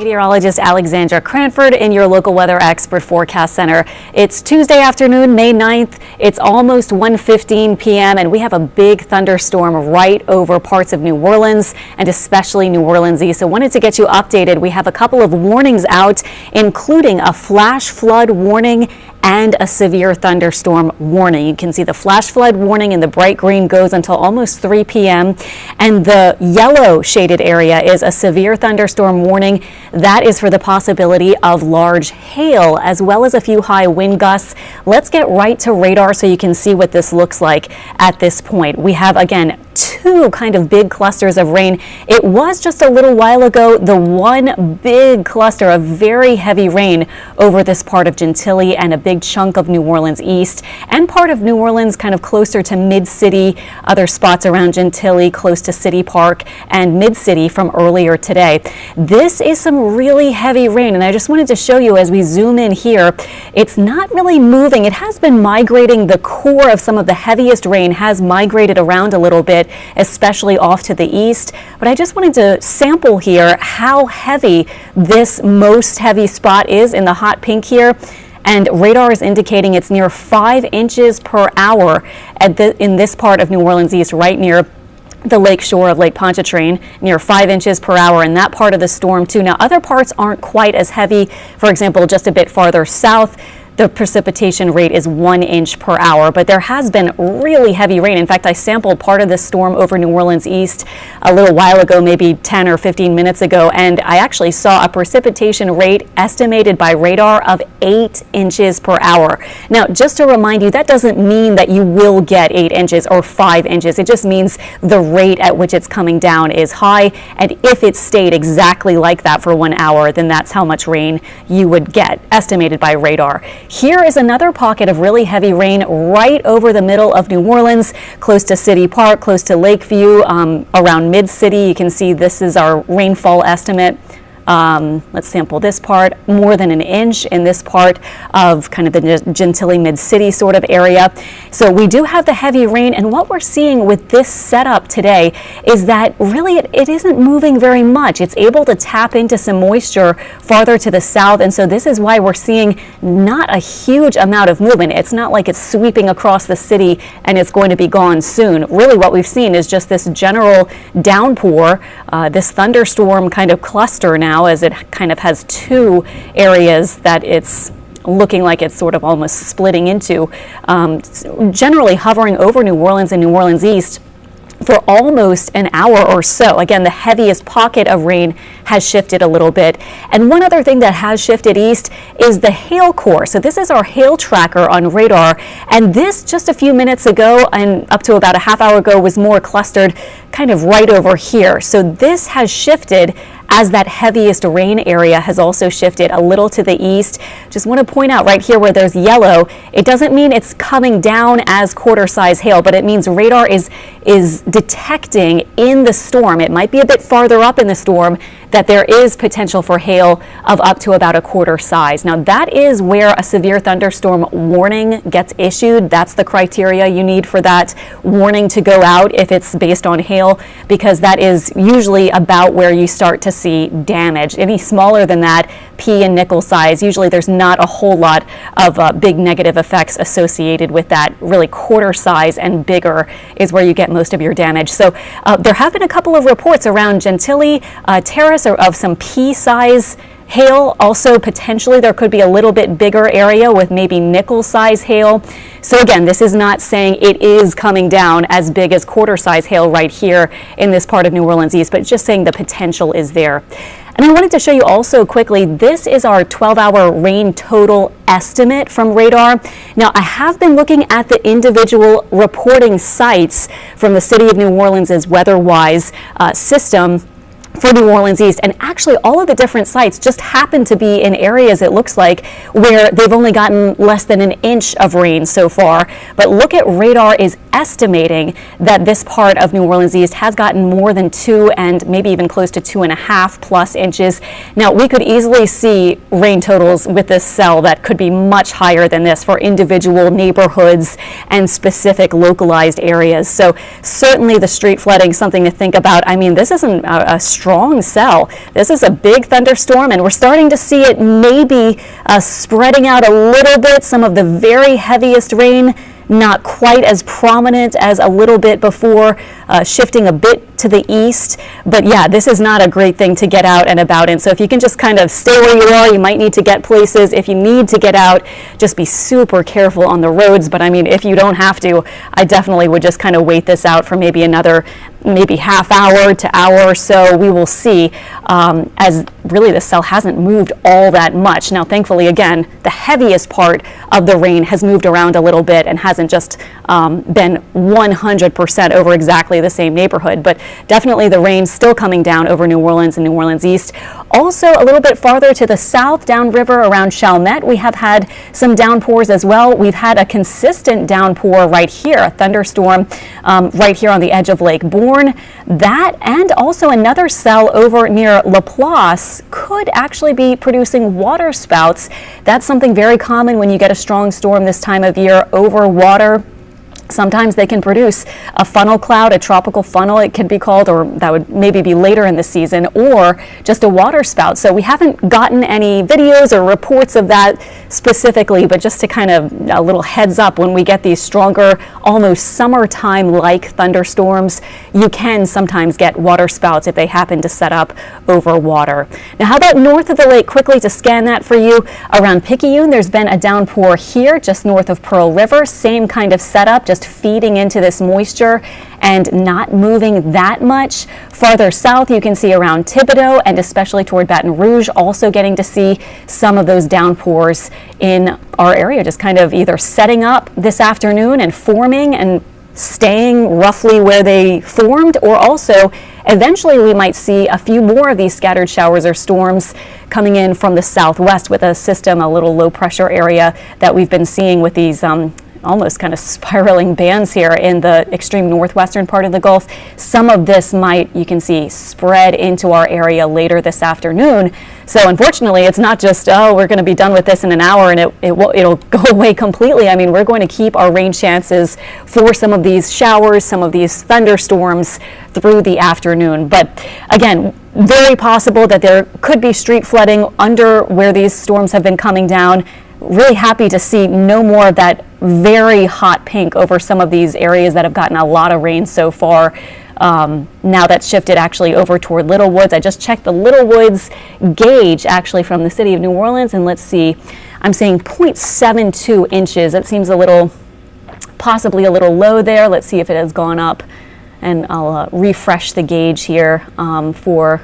Meteorologist Alexandra Cranford in your local weather expert forecast center. It's Tuesday afternoon, May 9th. It's almost 1:15 p.m. and we have a big thunderstorm right over parts of New Orleans and especially New Orleans East. So wanted to get you updated. We have a couple of warnings out, including a flash flood warning and a severe thunderstorm warning. You can see the flash flood warning in the bright green goes until almost 3 p.m. and the yellow shaded area is a severe thunderstorm warning. That is for the possibility of large hail as well as a few high wind gusts. Let's get right to radar so you can see what this looks like at this point. We have again two kind of big clusters of rain. It was just a little while ago the one big cluster of very heavy rain over this part of Gentilly and a big chunk of New Orleans East and part of New Orleans kind of closer to Mid-City, other spots around Gentilly close to City Park and Mid-City from earlier today. This is some really heavy rain and I just wanted to show you as we zoom in here, it's not really moving. It has been migrating. The core of some of the heaviest rain has migrated around a little bit, especially off to the east. But I just wanted to sample here how heavy this most heavy spot is in the hot pink here. And radar is indicating it's near 5 inches per hour in this part of New Orleans East, right near the lake shore of Lake Pontchartrain, near 5 inches per hour in that part of the storm too. Now other parts aren't quite as heavy. For example, just a bit farther south, the precipitation rate is 1 inch per hour, but there has been really heavy rain. In fact, I sampled part of this storm over New Orleans East a little while ago, maybe 10 or 15 minutes ago, and I actually saw a precipitation rate estimated by radar of 8 inches per hour. Now, just to remind you, that doesn't mean that you will get 8 inches or 5 inches. It just means the rate at which it's coming down is high, and if it stayed exactly like that for 1 hour, then that's how much rain you would get, estimated by radar. Here is another pocket of really heavy rain right over the middle of New Orleans, close to City Park, close to Lakeview, around Mid-City. You can see this is our rainfall estimate. Let's sample this part, more than 1 inch in this part of kind of the Gentilly Mid-City sort of area. So we do have the heavy rain, and what we're seeing with this setup today is that really it isn't moving very much. It's able to tap into some moisture farther to the south, and so this is why we're seeing not a huge amount of movement. It's not like it's sweeping across the city and it's going to be gone soon. Really what we've seen is just this general downpour, this thunderstorm kind of cluster now, as it kind of has two areas that it's looking like it's sort of almost splitting into, generally hovering over New Orleans and New Orleans East for almost an hour or so. Again, the heaviest pocket of rain has shifted a little bit. And one other thing that has shifted east is the hail core. So this is our hail tracker on radar. And this just a few minutes ago and up to about a half hour ago was more clustered kind of right over here. So this has shifted as that heaviest rain area has also shifted a little to the east. Just want to point out right here where there's yellow, it doesn't mean it's coming down as quarter size hail, but it means radar is detecting in the storm, it might be a bit farther up in the storm, that there is potential for hail of up to about a quarter size. Now that is where a severe thunderstorm warning gets issued. That's the criteria you need for that warning to go out if it's based on hail, because that is usually about where you start to see damage. Any smaller than that, pea and nickel size, usually there's not a whole lot of big negative effects associated with that. Really quarter size and bigger is where you get most of your damage. So there have been a couple of reports around Gentilly Terrace of some pea size hail. Also, potentially there could be a little bit bigger area with maybe nickel size hail. So again, this is not saying it is coming down as big as quarter size hail right here in this part of New Orleans East, but just saying the potential is there. And I wanted to show you also quickly, this is our 12-hour rain total estimate from radar. Now, I have been looking at the individual reporting sites from the City of New Orleans' WeatherWise system for New Orleans East, and actually all of the different sites just happen to be in areas, it looks like, where they've only gotten less than 1 inch of rain so far. But look at radar is estimating that this part of New Orleans East has gotten more than 2 and maybe even close to 2.5 plus inches. Now we could easily see rain totals with this cell that could be much higher than this for individual neighborhoods and specific localized areas. So certainly the street flooding, something to think about. I mean, this isn't a street strong cell. This is a big thunderstorm, and we're starting to see it maybe spreading out a little bit. Some of the very heaviest rain not quite as prominent as a little bit before, shifting a bit to the east. But yeah, this is not a great thing to get out and about in. So if you can just kind of stay where you are, you might need to get places. If you need to get out, just be super careful on the roads. But I mean, if you don't have to, I definitely would just kind of wait this out for maybe another half hour to hour or so. We will see, as really the cell hasn't moved all that much. Now, thankfully, again, the heaviest part of the rain has moved around a little bit and hasn't just been 100% over exactly the same neighborhood. But definitely the rain still coming down over New Orleans and New Orleans East. Also, a little bit farther to the south, downriver around Chalmette, we have had some downpours as well. We've had a consistent downpour right here, a thunderstorm right here on the edge of Lake Borgne. That and also another cell over near Laplace could actually be producing water spouts. That's something very common when you get a strong storm this time of year over water. Sometimes they can produce a funnel cloud, a tropical funnel it could be called, or that would maybe be later in the season, or just a water spout. So we haven't gotten any videos or reports of that specifically, but just to kind of a little heads up, when we get these stronger, almost summertime-like thunderstorms, you can sometimes get water spouts if they happen to set up over water. Now, how about north of the lake? Quickly to scan that for you, around Picayune, there's been a downpour here just north of Pearl River. Same kind of setup, just feeding into this moisture and not moving that much. Farther south, you can see around Thibodaux and especially toward Baton Rouge, also getting to see some of those downpours in our area, just kind of either setting up this afternoon and forming and staying roughly where they formed, or also eventually we might see a few more of these scattered showers or storms coming in from the southwest with a system, a little low pressure area that we've been seeing with these almost kind of spiraling bands here in the extreme northwestern part of the Gulf. Some of this might, you can see, spread into our area later this afternoon. So unfortunately, it's not just, oh, we're going to be done with this in an hour and it'll go away completely. I mean, we're going to keep our rain chances for some of these showers, some of these thunderstorms through the afternoon. But again, very possible that there could be street flooding under where these storms have been coming down. Really happy to see no more of that very hot pink over some of these areas that have gotten a lot of rain so far. Now that's shifted actually over toward Little Woods. I just checked the Little Woods gauge actually from the city of New Orleans, and let's see, I'm seeing 0.72 inches. That seems possibly a little low there. Let's see if it has gone up, and I'll refresh the gauge here for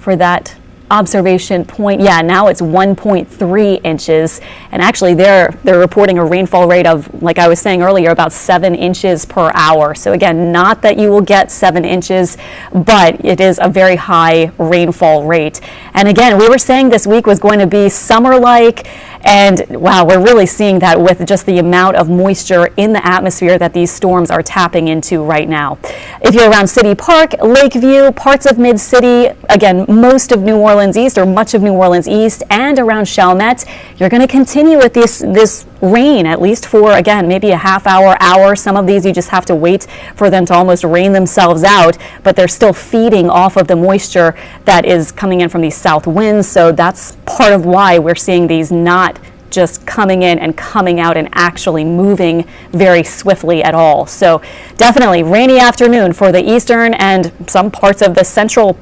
that observation point. Yeah, now it's 1.3 inches, and actually they're reporting a rainfall rate of, like I was saying earlier, about 7 inches per hour. So again, not that you will get 7 inches, but it is a very high rainfall rate. And again, we were saying this week was going to be summer-like, and wow, we're really seeing that with just the amount of moisture in the atmosphere that these storms are tapping into right now. If you're around City Park, Lakeview, parts of Mid-City, again, most of New Orleans East or much of New Orleans East and around Chalmette, you're going to continue with this rain, at least for, again, maybe a half hour. Some of these you just have to wait for them to almost rain themselves out, but they're still feeding off of the moisture that is coming in from these south winds. So that's part of why we're seeing these not just coming in and coming out and actually moving very swiftly at all. So definitely rainy afternoon for the eastern and some parts of the central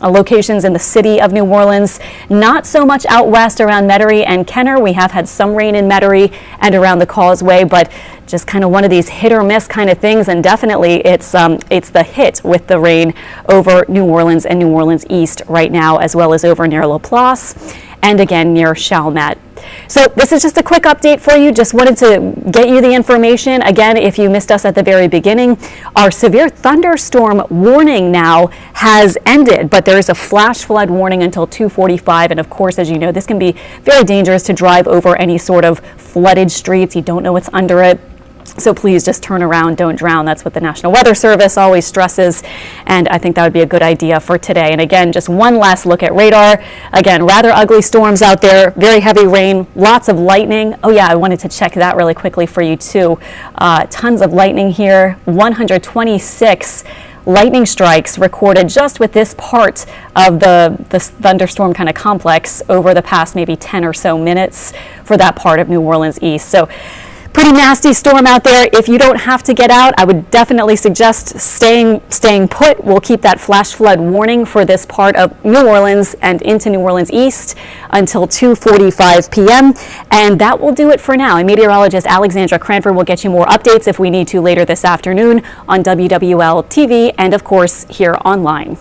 locations in the city of New Orleans. Not so much out west around Metairie and Kenner. We have had some rain in Metairie and around the Causeway, but just kind of one of these hit or miss kind of things. And definitely it's the hit with the rain over New Orleans and New Orleans East right now, as well as over near Laplace and again near Chalmette. So this is just a quick update for you. Just wanted to get you the information. Again, if you missed us at the very beginning, our severe thunderstorm warning now has ended, but there is a flash flood warning until 2:45. And of course, as you know, this can be very dangerous to drive over any sort of flooded streets. You don't know what's under it. So please just turn around, don't drown. That's what the National Weather Service always stresses, and I think that would be a good idea for today. And again, just one last look at radar. Again, rather ugly storms out there, very heavy rain, lots of lightning. Oh yeah, I wanted to check that really quickly for you too. Tons of lightning here, 126 lightning strikes recorded just with this part of the thunderstorm kind of complex over the past maybe 10 or so minutes for that part of New Orleans east. So pretty nasty storm out there. If you don't have to get out, I would definitely suggest staying put. We'll keep that flash flood warning for this part of New Orleans and into New Orleans east until 2:45 p.m. And that will do it for now. And meteorologist Alexandra Cranford will get you more updates if we need to later this afternoon on WWL TV and, of course, here online.